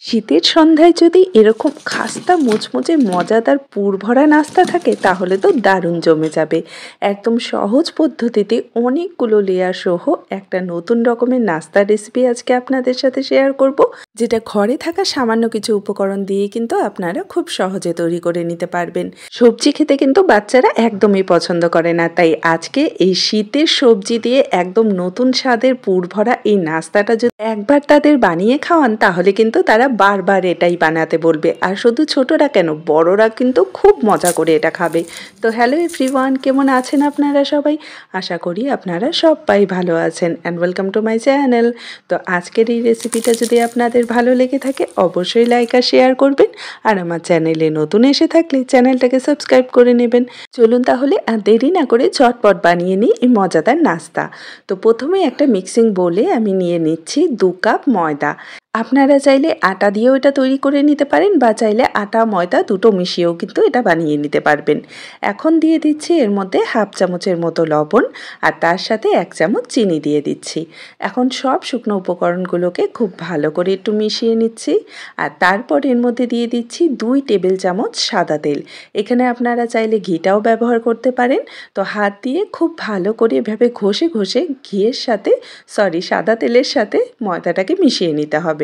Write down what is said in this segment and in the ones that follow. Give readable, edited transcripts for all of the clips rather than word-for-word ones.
শীতের সন্ধ্যায় যদি এরকম খাস্তা মুচমুচে মজাদার পুরভরা নাস্তা থাকে তাহলে তো দারুণ জমে যাবে। একদম সহজ পদ্ধতিতে অনেকগুলো লেয়ার সহ একটা নতুন রকমের নাস্তার রেসিপি আজকে আপনাদের সাথে শেয়ার করব, যেটা ঘরে থাকা সামান্য কিছু উপকরণ দিয়ে কিন্তু আপনারা খুব সহজে তৈরি করে নিতে পারবেন। সবজি খেতে কিন্তু বাচ্চারা একদমই পছন্দ করে না, তাই আজকে এই শীতের সবজি দিয়ে একদম নতুন স্বাদের পুরভরা এই নাস্তাটা যদি একবার তাদের বানিয়ে খাওয়ান তাহলে কিন্তু তারা বারবার এটাই বানাতে বলবে। আর শুধু ছোটরা কেন, বড়রা কিন্তু খুব মজা করে এটা খাবে। তো হ্যালো এভরিওয়ান, কেমন আছেন আপনারা সবাই? আশা করি আপনারা সবাই ভালো আছেন and welcome to my channel. তো আজকের এই রেসিপিটা যদি আপনাদের ভালো লেগে থাকে অবশ্যই লাইক আর শেয়ার করবেন, আর আমার চ্যানেলে নতুন এসে থাকলে চ্যানেলটাকে সাবস্ক্রাইব করে নেবেন। চলুন তাহলে আর দেরি না করে ঝটপট বানিয়ে নিই এই মজাদার নাস্তা। তো প্রথমে একটা মিক্সিং বোলে আমি নিয়ে নিচ্ছি 2 কাপ ময়দা। আপনারা চাইলে আটা দিয়েও এটা তৈরি করে নিতে পারেন, বা চাইলে আটা ময়দা দুটো মিশিয়েও কিন্তু এটা বানিয়ে নিতে পারবেন। এখন দিয়ে দিচ্ছি এর মধ্যে হাফ চামচের মতো লবণ, আর তার সাথে 1 চামচ চিনি দিয়ে দিচ্ছি। এখন সব শুকনো উপকরণগুলোকে খুব ভালো করে একটু মিশিয়ে নিচ্ছি, আর তারপর এর মধ্যে দিয়ে দিচ্ছি 2 টেবিল চামচ সাদা তেল। এখানে আপনারা চাইলে ঘিটাও ব্যবহার করতে পারেন। তো হাত দিয়ে খুব ভালো করে এভাবে ঘষে ঘষে সাদা তেলের সাথে ময়দাটাকে মিশিয়ে নিতে হবে।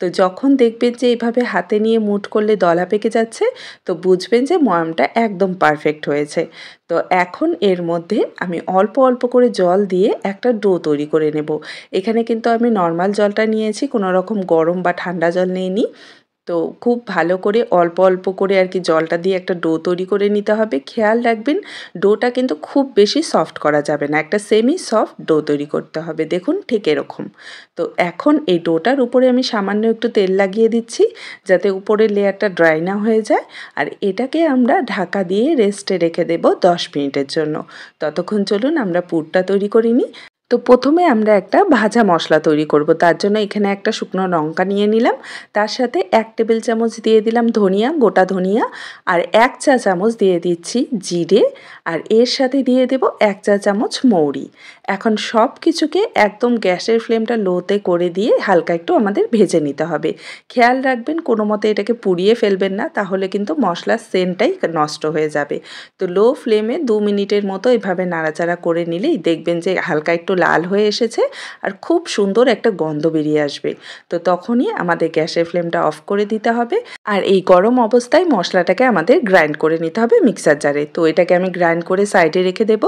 তো যখন দেখবেন যে এইভাবে হাতে নিয়ে মুঠ করলে দলা পেকে যাচ্ছে, তো বুঝবেন যে ময়ামটা একদম পারফেক্ট হয়েছে। তো এখন এর মধ্যে আমি অল্প অল্প করে জল দিয়ে একটা ডো তৈরি করে নেব। এখানে কিন্তু আমি নর্মাল জলটা নিয়েছি, কোনো রকম গরম বা ঠান্ডা জল নিইনি। তো খুব ভালো করে অল্প অল্প করে আর কি জলটা দিয়ে একটা ডো তৈরি করে নিতে হবে। খেয়াল রাখবেন ডোটা কিন্তু খুব বেশি সফট করা যাবে না, একটা সেমি সফট ডো তৈরি করতে হবে। দেখুন ঠিক এরকম। তো এখন এই ডোটার উপরে আমি সামান্য একটু তেল লাগিয়ে দিচ্ছি, যাতে উপরের লেয়ারটা ড্রাই না হয়ে যায়। আর এটাকে আমরা ঢাকা দিয়ে রেস্টে রেখে দেব 10 মিনিটের জন্য। ততক্ষণ চলুন আমরা পুরটা তৈরি করে নিই। তো প্রথমে আমরা একটা ভাজা মশলা তৈরি করব। তার জন্য এখানে একটা শুকনো লঙ্কা নিয়ে নিলাম, তার সাথে 1 টেবিল চামচ দিয়ে দিলাম ধনিয়া, গোটা ধনিয়া, আর 1 চা চামচ দিয়ে দিচ্ছি জিরে, আর এর সাথে দিয়ে দেব 1 চা চামচ মৌরি। এখন সব কিছুকে একদম গ্যাসের ফ্লেমটা লোতে করে দিয়ে হালকা একটু আমাদের ভেজে নিতে হবে। খেয়াল রাখবেন কোনো মতে এটাকে পুড়িয়ে ফেলবেন না, তাহলে কিন্তু মশলার সেন্টটাই নষ্ট হয়ে যাবে। তো লো ফ্লেমে 2 মিনিটের মতো এভাবে নাড়াচাড়া করে নিলেই দেখবেন যে হালকা একটু লাল হয়ে এসেছে, আর খুব সুন্দর একটা গন্ধ বেরিয়ে আসবে। তো তখনই আমাদের গ্যাসের ফ্লেমটা অফ করে দিতে হবে, আর এই গরম অবস্থায় মশলাটাকে আমাদের গ্রাইন্ড করে নিতে হবে মিক্সার জারে। তো এটাকে আমি গ্রাইন্ড করে সাইডে রেখে দেব।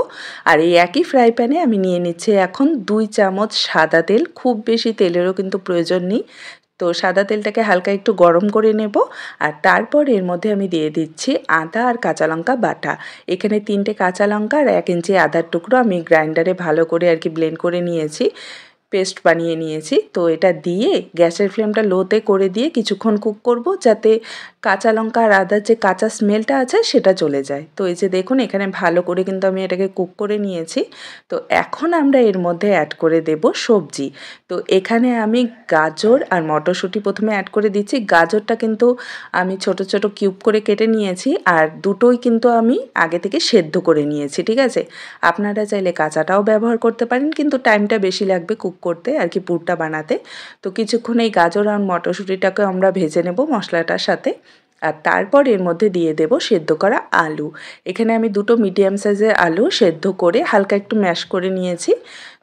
আর এই একই ফ্রাই প্যানে আমি নিয়ে নিচ্ছি এখন 2 চামচ সাদা তেল। খুব বেশি তেলেরও কিন্তু প্রয়োজন নেই। তো সাদা তেলটাকে হালকা একটু গরম করে নেব, আর তারপর এর মধ্যে আমি দিয়ে দিচ্ছি আদা আর কাঁচা লঙ্কা বাটা। এখানে 3টে কাঁচা লঙ্কা আর 1 ইঞ্চি আদার টুকরো আমি গ্রাইন্ডারে ভালো করে আর কি ব্লেন্ড করে নিয়েছি, পেস্ট বানিয়ে নিয়েছি। তো এটা দিয়ে গ্যাসের ফ্লেমটা লোতে করে দিয়ে কিছুক্ষণ কুক করব, যাতে কাঁচা লঙ্কা আর আদার যে কাঁচা স্মেলটা আছে সেটা চলে যায়। তো এই যে দেখুন এখানে ভালো করে কিন্তু আমি এটাকে কুক করে নিয়েছি। তো এখন আমরা এর মধ্যে অ্যাড করে দেব সবজি। তো এখানে আমি গাজর আর মটরশুঁটি প্রথমে অ্যাড করে দিচ্ছি। গাজরটা কিন্তু আমি ছোট ছোট কিউব করে কেটে নিয়েছি, আর দুটোই কিন্তু আমি আগে থেকে সেদ্ধ করে নিয়েছি, ঠিক আছে? আপনারা চাইলে কাঁচাটাও ব্যবহার করতে পারেন, কিন্তু টাইমটা বেশি লাগবে কুক করতে আর কি, পুরটা বানাতে। তো কিছুক্ষণ এই গাজর আর মটরশুঁটিটাকে আমরা ভেজে নেব মশলাটার সাথে, আর তারপর এর মধ্যে দিয়ে দেব সেদ্ধ করা আলু। এখানে আমি 2টো মিডিয়াম সাইজের আলু সেদ্ধ করে হালকা একটু ম্যাশ করে নিয়েছি।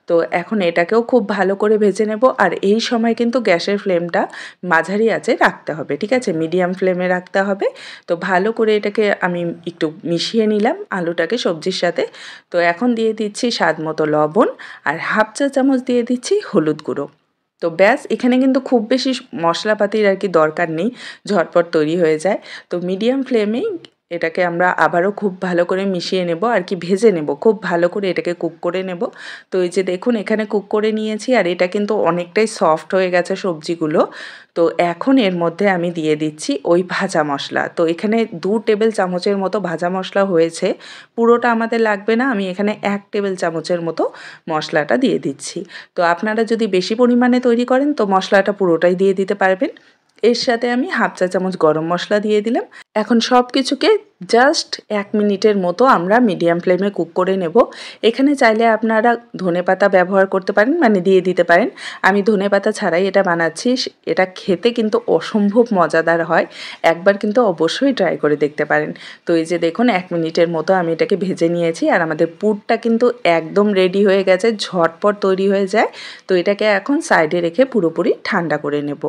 তো এখন এটাকেও খুব ভালো করে ভেজে নেব, আর এই সময় কিন্তু গ্যাসের ফ্লেমটা মাঝারি আঁচে রাখতে হবে, ঠিক আছে? মিডিয়াম ফ্লেমে রাখতে হবে। তো ভালো করে এটাকে আমি একটু মিশিয়ে নিলাম আলুটাকে সবজির সাথে। তো এখন দিয়ে দিচ্ছি স্বাদ মতো লবণ, আর হাফ চা চামচ দিয়ে দিচ্ছি হলুদ গুঁড়ো। তো ব্যাস, এখানে কিন্তু খুব বেশি মশলাপাতির আর কি দরকার নেই, ঝটপট তৈরি হয়ে যায়। তো মিডিয়াম ফ্লেমেই এটাকে আমরা আবারও খুব ভালো করে মিশিয়ে নেব আর কি, ভেজে নেব, খুব ভালো করে এটাকে কুক করে নেব। তো এই যে দেখুন এখানে কুক করে নিয়েছি, আর এটা কিন্তু অনেকটাই সফট হয়ে গেছে সবজিগুলো। তো এখন এর মধ্যে আমি দিয়ে দিচ্ছি ওই ভাজা মশলা। তো এখানে 2 টেবিল চামচের মতো ভাজা মশলা হয়েছে, পুরোটা আমাদের লাগবে না। আমি এখানে 1 টেবিল চামচের মতো মশলাটা দিয়ে দিচ্ছি। তো আপনারা যদি বেশি পরিমাণে তৈরি করেন তো মশলাটা পুরোটাই দিয়ে দিতে পারবেন। এর সাথে আমি হাফ চা চামচ গরম মশলা দিয়ে দিলাম। এখন সব কিছুকে জাস্ট 1 মিনিটের মতো আমরা মিডিয়াম ফ্লেমে কুক করে নেব। এখানে চাইলে আপনারা ধনেপাতা ব্যবহার করতে পারেন, মানে দিয়ে দিতে পারেন। আমি ধনেপাতা ছাড়াই এটা বানাচ্ছি। এটা খেতে কিন্তু অসম্ভব মজাদার হয়। একবার কিন্তু অবশ্যই ট্রাই করে দেখতে পারেন। তো এই যে দেখুন 1 মিনিটের মতো আমি এটাকে ভেজে নিয়েছি আর আমাদের পুরটা কিন্তু একদম রেডি হয়ে গেছে, ঝটপট তৈরি হয়ে যায়। তো এটাকে এখন সাইডে রেখে পুরোপুরি ঠান্ডা করে নেব।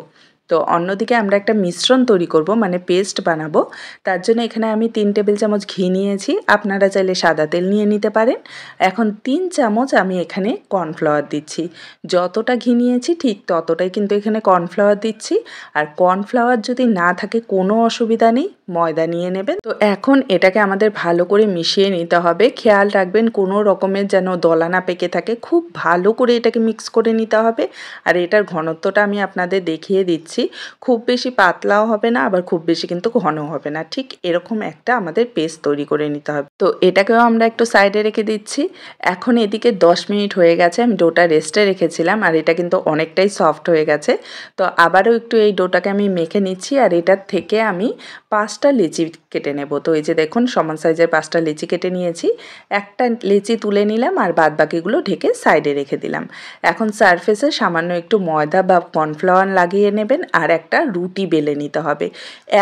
তো অন্যদিকে আমরা একটা মিশ্রণ তৈরি করব, মানে পেস্ট বানাবো। তার জন্য এখানে আমি 3 টেবিল চামচ ঘি নিয়েছি, আপনারা চাইলে সাদা তেল নিয়ে নিতে পারেন। এখন 3 চামচ আমি এখানে কর্নফ্লাওয়ার দিচ্ছি। যতটা ঘি নিয়েছি ঠিক ততটাই কিন্তু এখানে কর্নফ্লাওয়ার দিচ্ছি। আর কর্নফ্লাওয়ার যদি না থাকে কোনো অসুবিধা নেই, ময়দা নিয়ে নেবেন। তো এখন এটাকে আমাদের ভালো করে মিশিয়ে নিতে হবে। খেয়াল রাখবেন কোনো রকমের যেন দলা না পেকে থাকে, খুব ভালো করে এটাকে মিক্স করে নিতে হবে। আর এটার ঘনত্বটা আমি আপনাদের দেখিয়ে দিচ্ছি, খুব বেশি পাতলাও হবে না, আবার খুব বেশি কিন্তু ঘনও হবে না, ঠিক এরকম একটা আমাদের পেস্ট তৈরি করে নিতে হবে। তো এটাকেও আমরা একটু সাইডে রেখে দিচ্ছি। এখন এদিকে 10 মিনিট হয়ে গেছে, আমি ডোটা রেস্টে রেখেছিলাম আর এটা কিন্তু অনেকটাই সফট হয়ে গেছে। তো আবারও একটু এই ডোটাকে আমি মেখে নিচ্ছি আর এটার থেকে আমি 5টা লিচি কেটে নেব। তো এই যে দেখুন সমান সাইজের 5টা লিচি কেটে নিয়েছি। একটা লিচি তুলে নিলাম আর বাদ বাকিগুলো ঢেকে সাইডে রেখে দিলাম। এখন সারফেসে সামান্য একটু ময়দা বা কর্নফ্লাওয়ার লাগিয়ে নেবেন আর একটা রুটি বেলে নিতে হবে।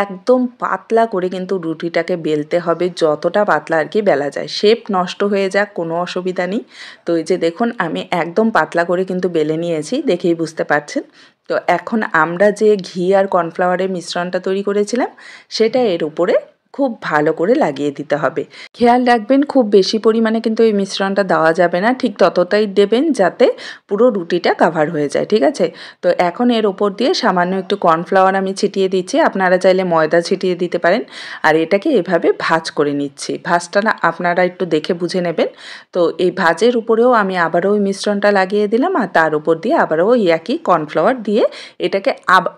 একদম পাতলা করে কিন্তু রুটিটাকে বেলতে হবে, যতটা পাতলা আর কি বেলা যায়। শেপ নষ্ট হয়ে যাক কোনো অসুবিধা নেই। তো এই যে দেখুন আমি একদম পাতলা করে কিন্তু বেলে নিয়েছি, দেখেই বুঝতে পারছেন। তো এখন আমরা যে ঘি আর কর্নফ্লাওয়ারের মিশ্রণটা তৈরি করেছিলাম সেটা এর উপরে খুব ভালো করে লাগিয়ে দিতে হবে। খেয়াল রাখবেন খুব বেশি পরিমাণে কিন্তু এই মিশ্রণটা দেওয়া যাবে না, ঠিক ততটাই দেবেন যাতে পুরো রুটিটা কাভার হয়ে যায়, ঠিক আছে? তো এখন এর ওপর দিয়ে সামান্য একটু কর্নফ্লাওয়ার আমি ছিটিয়ে দিচ্ছি, আপনারা চাইলে ময়দা ছিটিয়ে দিতে পারেন। আর এটাকে এভাবে ভাঁজ করে নিচ্ছি। ভাঁজটা না আপনারা একটু দেখে বুঝে নেবেন। তো এই ভাঁজের উপরেও আমি আবারও ওই মিশ্রণটা লাগিয়ে দিলাম আর তার উপর দিয়ে আবারও ওই একই কর্নফ্লাওয়ার দিয়ে এটাকে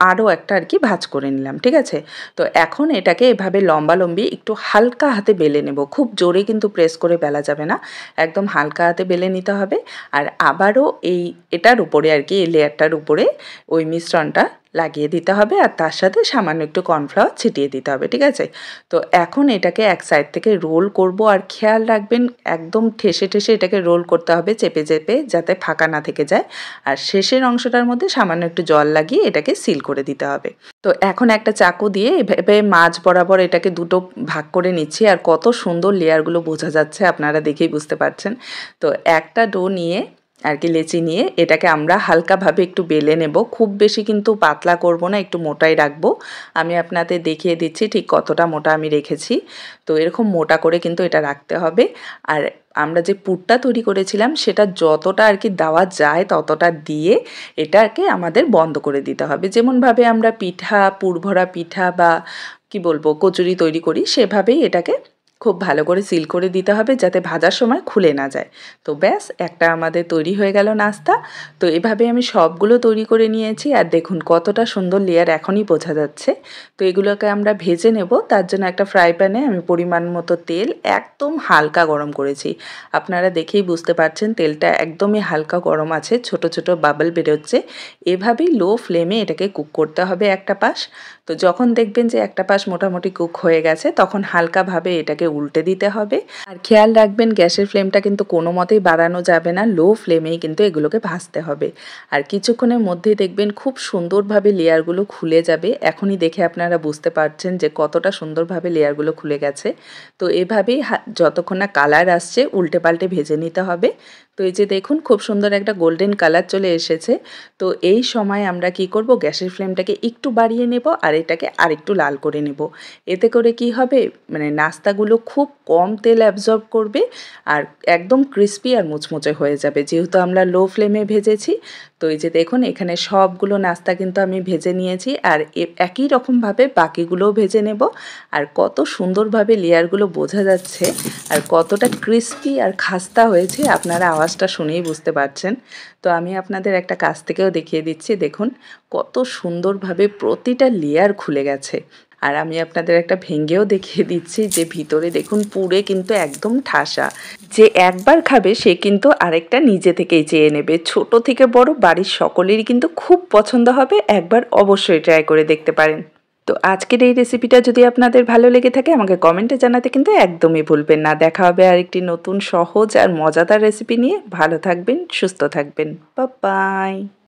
আরও একটা আর কি ভাঁজ করে নিলাম, ঠিক আছে? তো এখন এটাকে এভাবে লম্বালম্বি একটু হালকা হাতে বেলে নেব, খুব জোরে কিন্তু প্রেস করে বেলা যাবে না, একদম হালকা হাতে বেলে নিতে হবে। আর আবারও এটার উপরে আর কি এই লেয়ারটার উপরে ওই মিশ্রণটা লাগিয়ে দিতে হবে আর তার সাথে সামান্য একটু কর্নফ্লাওয়ার ছিটিয়ে দিতে হবে, ঠিক আছে? তো এখন এটাকে এক সাইড থেকে রোল করব আর খেয়াল রাখবেন একদম ঠেসে ঠেসে এটাকে রোল করতে হবে, চেপে চেপে, যাতে ফাঁকা না থেকে যায়। আর শেষের অংশটার মধ্যে সামান্য একটু জল লাগিয়ে এটাকে সিল করে দিতে হবে। তো এখন একটা চাকু দিয়ে এভাবে মাঝ বরাবর এটাকে দুটো ভাগ করে নিচ্ছি আর কত সুন্দর লেয়ারগুলো বোঝা যাচ্ছে, আপনারা দেখেই বুঝতে পারছেন। তো একটা ডো নিয়ে আর কি লেচি নিয়ে এটাকে আমরা হালকাভাবে একটু বেলে নেব, খুব বেশি কিন্তু পাতলা করব না, একটু মোটাই রাখবো। আমি আপনাদের দেখিয়ে দিচ্ছি ঠিক কতটা মোটা আমি রেখেছি। তো এরকম মোটা করে কিন্তু এটা রাখতে হবে। আর আমরা যে পুরটা তৈরি করেছিলাম সেটা যতটা আর কি দেওয়া যায় ততটা দিয়ে এটাকে আমাদের বন্ধ করে দিতে হবে। যেমনভাবে আমরা পিঠা, পুরভরা পিঠা বা কি বলবো কচুরি তৈরি করি, সেভাবেই এটাকে খুব ভালো করে সিল করে দিতে হবে যাতে ভাজার সময় খুলে না যায়। তো ব্যাস একটা আমাদের তৈরি হয়ে গেল নাস্তা। তো এভাবে আমি সবগুলো তৈরি করে নিয়েছি আর দেখুন কতটা সুন্দর লেয়ার এখনই বোঝা যাচ্ছে। তো এগুলোকে আমরা ভেজে নেব। তার জন্য একটা ফ্রাই প্যানে আমি পরিমাণ মতো তেল একদম হালকা গরম করেছি। আপনারা দেখেই বুঝতে পারছেন তেলটা একদমই হালকা গরম আছে, ছোট ছোট বাবল বেরোচ্ছে। এভাবেই লো ফ্লেমে এটাকে কুক করতে হবে একটা পাশ। তো যখন দেখবেন যে একটা পাশ মোটামুটি কুক হয়ে গেছে তখন হালকাভাবে এটাকে উল্টে দিতে হবে। আর খেয়াল রাখবেন গ্যাসের ফ্লেমটা কিন্তু কোনো মতেই বাড়ানো যাবে না, লো ফ্লেমেই কিন্তু এগুলোকে ভাজতে হবে। আর কিছুক্ষণের মধ্যেই দেখবেন খুব সুন্দরভাবে লেয়ারগুলো খুলে যাবে। এখনই দেখে আপনারা বুঝতে পারছেন যে কতটা সুন্দরভাবে লেয়ারগুলো খুলে গেছে। তো এভাবেই যতক্ষণ না কালার আসছে উল্টে পাল্টে ভেজে নিতে হবে। তো এই যে দেখুন খুব সুন্দর একটা গোল্ডেন কালার চলে এসেছে। তো এই সময় আমরা কি করব, গ্যাসের ফ্লেমটাকে একটু বাড়িয়ে নেব আর এটাকে আরেকটু লাল করে নেব। এতে করে কি হবে, মানে নাস্তাগুলো খুব কম তেল অ্যাবজর্ব করবে আর একদম ক্রিস্পি আর মুচমুচে হয়ে যাবে, যেহেতু আমরা লো ফ্লেমে ভেজেছি। তো এই যে দেখুন এখানে সবগুলো নাস্তা কিন্তু আমি ভেজে নিয়েছি আর একই রকমভাবে বাকিগুলোও ভেজে নেব। আর কত সুন্দরভাবে লেয়ারগুলো বোঝা যাচ্ছে আর কতটা ক্রিস্পি আর খাস্তা হয়েছে আপনারা আওয়াজটা শুনেই বুঝতে পারছেন। তো আমি আপনাদের একটা কাছ থেকেও দেখিয়ে দিচ্ছি, দেখুন কত সুন্দরভাবে প্রতিটা লেয়ার খুলে গেছে। আর আমি আপনাদের একটা ভেঙেও দেখিয়ে দিচ্ছি যে ভিতরে দেখুন পুরে কিন্তু একদম ঠাসা। যে একবার খাবে সে কিন্তু আরেকটা নিজে থেকেই চেয়ে নেবে। ছোট থেকে বড় বাড়ির সকলেরই কিন্তু খুব পছন্দ হবে, একবার অবশ্যই ট্রাই করে দেখতে পারেন। তো আজকের এই রেসিপিটা যদি আপনাদের ভালো লেগে থাকে আমাকে কমেন্টে জানাতে কিন্তু একদমই ভুলবেন না। দেখা হবে আরেকটি নতুন সহজ আর মজাদার রেসিপি নিয়ে। ভালো থাকবেন, সুস্থ থাকবেন। Bye bye.